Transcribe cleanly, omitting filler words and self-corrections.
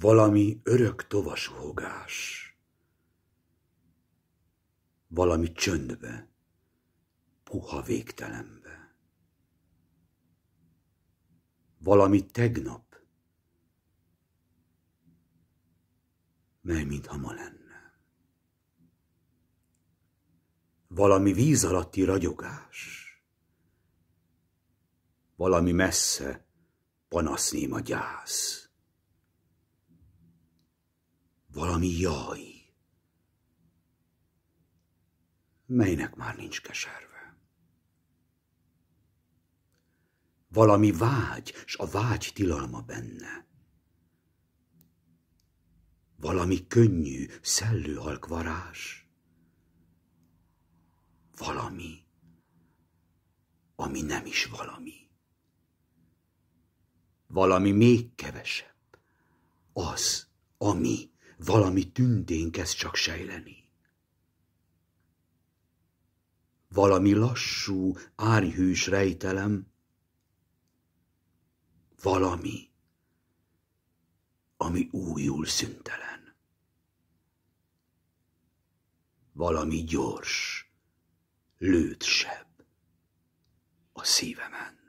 Valami örök tovasuhogás, valami csöndbe, puha végtelenbe. Valami tegnap, mely mintha ma lenne. Valami víz alatti ragyogás, valami messze panasznéma gyász. Valami jaj, melynek már nincs keserve. Valami vágy, s a vágy tilalma benne. Valami könnyű, szellőhalk varázs. Valami, ami nem is valami. Valami még kevesebb, az, ami, valami tündén kezd csak sejleni. Valami lassú, árnyhűs rejtelem, valami, ami újul szüntelen. Valami gyors, lőtt seb a szívemen.